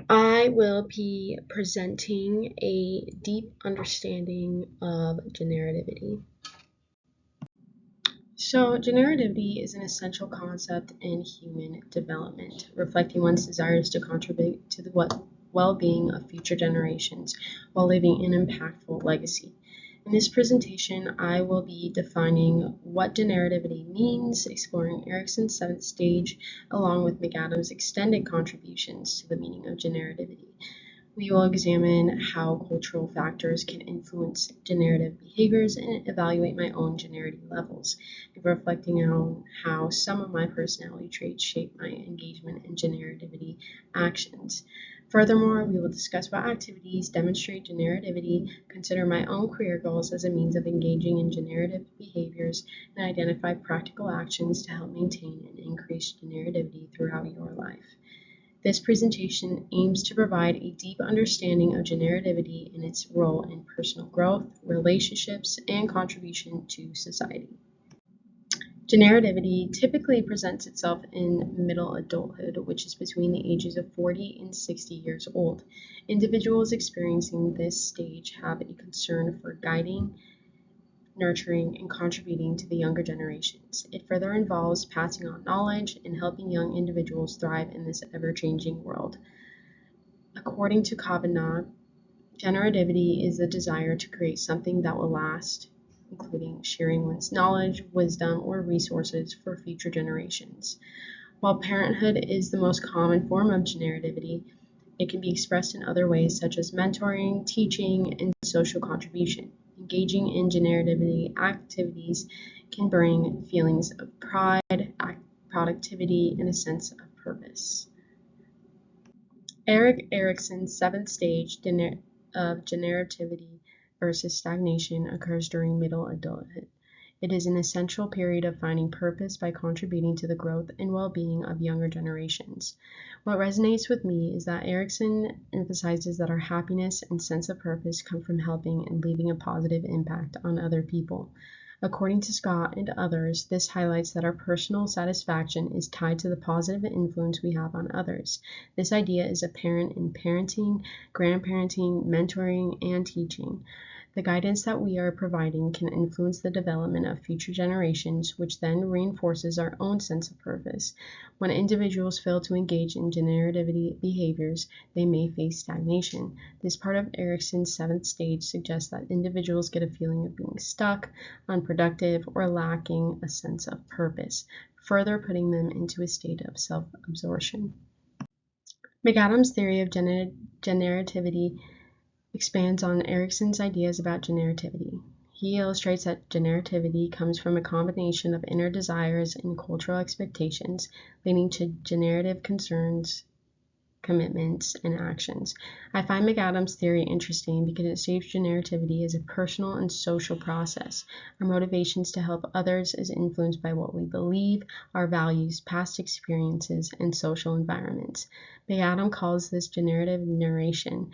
I will be presenting a deep understanding of generativity. So, generativity is an essential concept in human development, reflecting one's desires to contribute to the well-being of future generations while leaving an impactful legacy. In this presentation, I will be defining what generativity means, exploring Erikson's seventh stage, along with McAdams' extended contributions to the meaning of generativity. We will examine how cultural factors can influence generative behaviors and evaluate my own generative levels, reflecting on how some of my personality traits shape my engagement in generativity actions. Furthermore, we will discuss what activities demonstrate generativity, consider my own career goals as a means of engaging in generative behaviors, and identify practical actions to help maintain and increase generativity throughout your life. This presentation aims to provide a deep understanding of generativity and its role in personal growth, relationships, and contribution to society. Generativity typically presents itself in middle adulthood, which is between the ages of 40 and 60 years old. Individuals experiencing this stage have a concern for guiding, nurturing, and contributing to the younger generations. It further involves passing on knowledge and helping young individuals thrive in this ever-changing world. According to Kavanaugh, generativity is the desire to create something that will last, including sharing one's knowledge, wisdom, or resources for future generations. While parenthood is the most common form of generativity, it can be expressed in other ways such as mentoring, teaching, and social contribution. Engaging in generativity activities can bring feelings of pride, productivity, and a sense of purpose. Erik Erikson's seventh stage of generativity versus stagnation occurs during middle adulthood. It is an essential period of finding purpose by contributing to the growth and well-being of younger generations. What resonates with me is that Erikson emphasizes that our happiness and sense of purpose come from helping and leaving a positive impact on other people. According to Scott and others, this highlights that our personal satisfaction is tied to the positive influence we have on others. This idea is apparent in parenting, grandparenting, mentoring, and teaching. The guidance that we are providing can influence the development of future generations, which then reinforces our own sense of purpose. When individuals fail to engage in generativity behaviors, they may face stagnation. This part of Erikson's seventh stage suggests that individuals get a feeling of being stuck, unproductive, or lacking a sense of purpose, further putting them into a state of self-absorption. McAdams' theory of generativity expands on Erikson's ideas about generativity. He illustrates that generativity comes from a combination of inner desires and cultural expectations, leading to generative concerns, commitments, and actions. I find McAdams' theory interesting because it shapes generativity as a personal and social process. Our motivations to help others is influenced by what we believe, our values, past experiences, and social environments. McAdams calls this generative narration,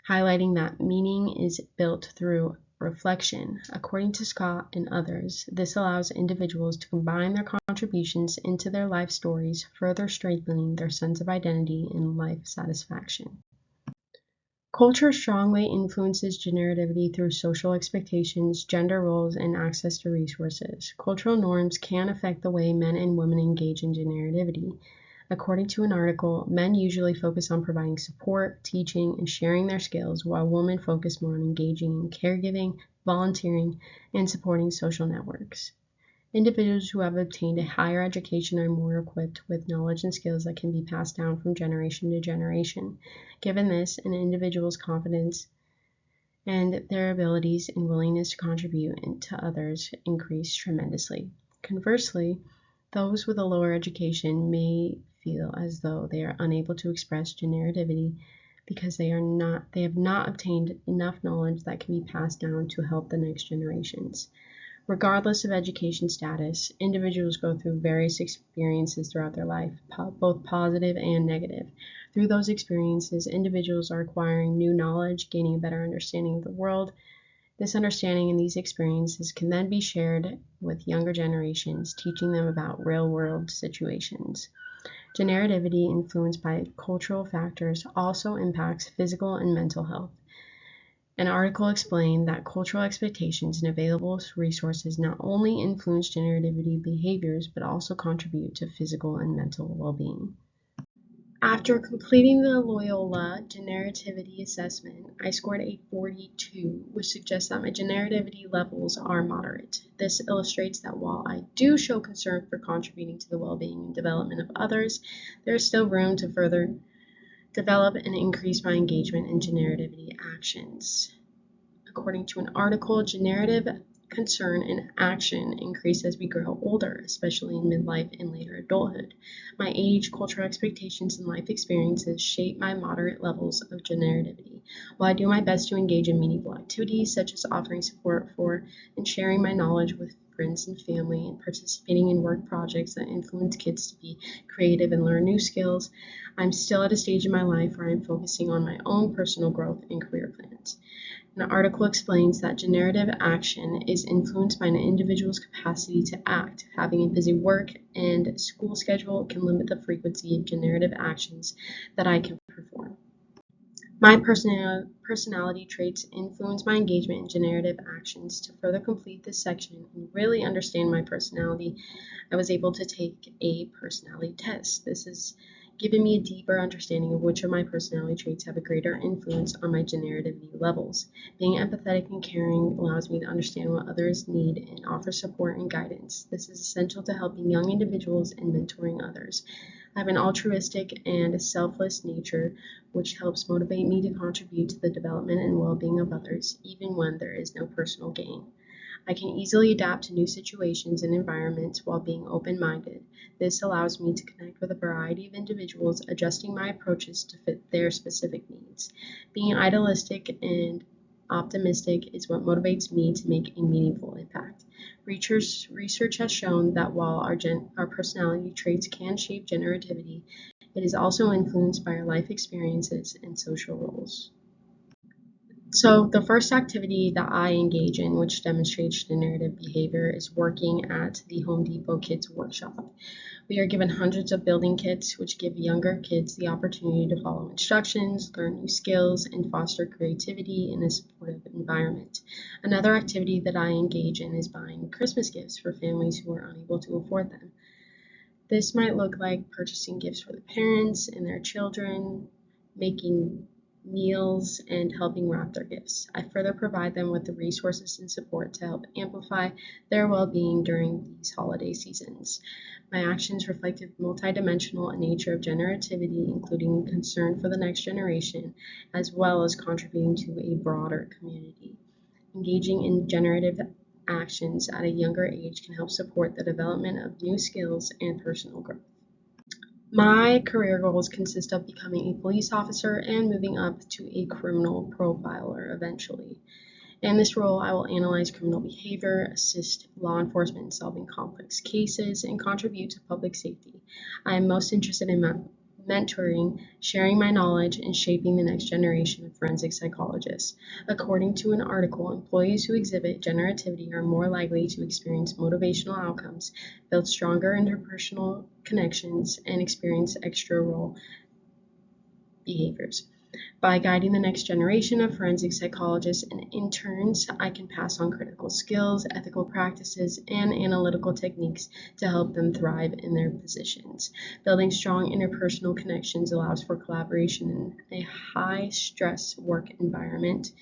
highlighting that meaning is built through reflection. According to Scott and others, this allows individuals to combine their contributions into their life stories, further strengthening their sense of identity and life satisfaction. Culture strongly influences generativity through social expectations, gender roles, and access to resources. Cultural norms can affect the way men and women engage in generativity. According to an article, men usually focus on providing support, teaching, and sharing their skills, while women focus more on engaging in caregiving, volunteering, and supporting social networks. Individuals who have obtained a higher education are more equipped with knowledge and skills that can be passed down from generation to generation. Given this, an individual's confidence and their abilities and willingness to contribute to others increase tremendously. Conversely, those with a lower education may feel as though they are unable to express generativity because they have not obtained enough knowledge that can be passed down to help the next generations. Regardless of education status, individuals go through various experiences throughout their life, both positive and negative. Through those experiences, individuals are acquiring new knowledge, gaining a better understanding of the world. This understanding and these experiences can then be shared with younger generations, teaching them about real-world situations. Generativity, influenced by cultural factors, also impacts physical and mental health. An article explained that cultural expectations and available resources not only influence generativity behaviors but also contribute to physical and mental well-being. After completing the Loyola Generativity Assessment, I scored a 42, which suggests that my generativity levels are moderate. This illustrates that while I do show concern for contributing to the well-being and development of others, there is still room to further develop and increase my engagement in generativity actions. According to an article, generative concern and action increase as we grow older, especially in midlife and later adulthood. My age, cultural expectations, and life experiences shape my moderate levels of generativity. While I do my best to engage in meaningful activities, such as offering support for and sharing my knowledge with friends and family, and participating in work projects that influence kids to be creative and learn new skills, I'm still at a stage in my life where I'm focusing on my own personal growth and career plans. An article explains that generative action is influenced by an individual's capacity to act. Having a busy work and school schedule can limit the frequency of generative actions that I can perform. My personality traits influence my engagement in generative actions. To further complete this section and really understand my personality, I was able to take a personality test. This has given me a deeper understanding of which of my personality traits have a greater influence on my generativity levels. Being empathetic and caring allows me to understand what others need and offer support and guidance. This is essential to helping young individuals and mentoring others. I have an altruistic and selfless nature, which helps motivate me to contribute to the development and well-being of others, even when there is no personal gain. I can easily adapt to new situations and environments while being open-minded. This allows me to connect with a variety of individuals, adjusting my approaches to fit their specific needs. Being idealistic and optimistic is what motivates me to make a meaningful impact. Research has shown that while our personality traits can shape generativity, it is also influenced by our life experiences and social roles. So the first activity that I engage in, which demonstrates generative behavior, is working at the Home Depot Kids Workshop. We are given hundreds of building kits, which give younger kids the opportunity to follow instructions, learn new skills, and foster creativity in a supportive environment. Another activity that I engage in is buying Christmas gifts for families who are unable to afford them. This might look like purchasing gifts for the parents and their children, making meals, and helping wrap their gifts. I further provide them with the resources and support to help amplify their well-being during these holiday seasons. My actions reflect the multidimensional nature of generativity, including concern for the next generation, as well as contributing to a broader community. Engaging in generative actions at a younger age can help support the development of new skills and personal growth. My career goals consist of becoming a police officer and moving up to a criminal profiler eventually. In this role, I will analyze criminal behavior, assist law enforcement in solving complex cases, and contribute to public safety. I am most interested in mentoring, sharing my knowledge, and shaping the next generation of forensic psychologists. According to an article, employees who exhibit generativity are more likely to experience motivational outcomes, build stronger interpersonal connections, and experience extra role behaviors. By guiding the next generation of forensic psychologists and interns, I can pass on critical skills, ethical practices, and analytical techniques to help them thrive in their positions. Building strong interpersonal connections allows for collaboration in a high-stress work environment,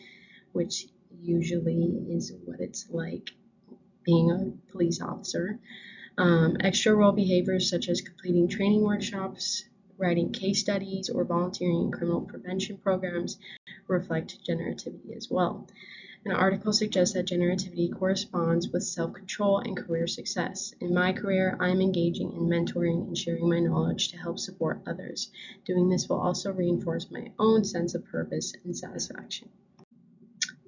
which usually is what it's like being a police officer. Extra role behaviors such as completing training workshops, writing case studies, or volunteering in criminal prevention programs reflect generativity as well. An article suggests that generativity corresponds with self-control and career success. In my career, I am engaging in mentoring and sharing my knowledge to help support others. Doing this will also reinforce my own sense of purpose and satisfaction.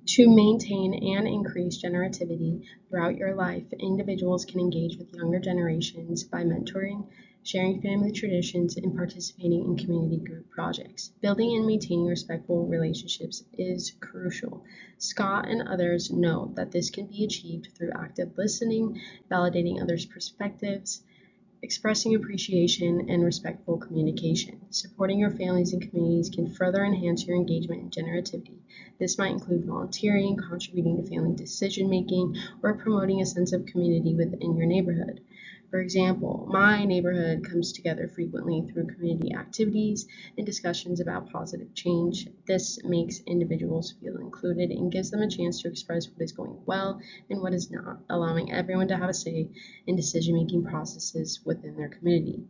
To maintain and increase generativity throughout your life, individuals can engage with younger generations by mentoring, sharing family traditions, and participating in community group projects. Building and maintaining respectful relationships is crucial. Scott and others note that this can be achieved through active listening, validating others' perspectives, Expressing appreciation and respectful communication. Supporting your families and communities can further enhance your engagement in generativity. This might include volunteering, contributing to family decision making, or promoting a sense of community within your neighborhood. For example, my neighborhood comes together frequently through community activities and discussions about positive change. This makes individuals feel included and gives them a chance to express what is going well and what is not, allowing everyone to have a say in decision-making processes within their community.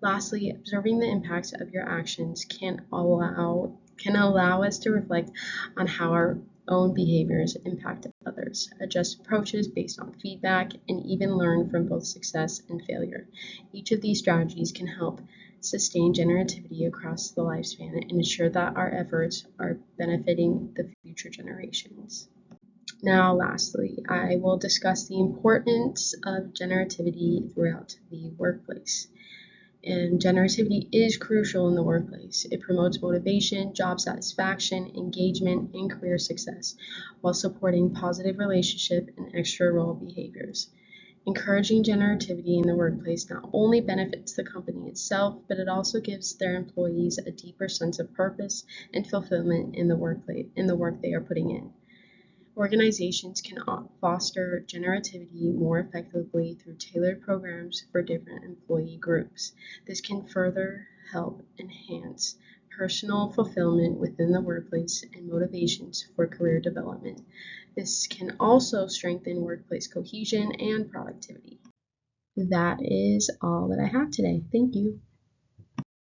Lastly, observing the impacts of your actions can allow us to reflect on how our own behaviors impact others, adjust approaches based on feedback, and even learn from both success and failure. Each of these strategies can help sustain generativity across the lifespan and ensure that our efforts are benefiting the future generations. Now, lastly, I will discuss the importance of generativity throughout the workplace. And generativity is crucial in the workplace. It promotes motivation, job satisfaction, engagement, and career success, while supporting positive relationship and extra role behaviors. Encouraging generativity in the workplace not only benefits the company itself, but it also gives their employees a deeper sense of purpose and fulfillment in the work they are putting in. Organizations can foster generativity more effectively through tailored programs for different employee groups. This can further help enhance personal fulfillment within the workplace and motivations for career development. This can also strengthen workplace cohesion and productivity. That is all that I have today. Thank you.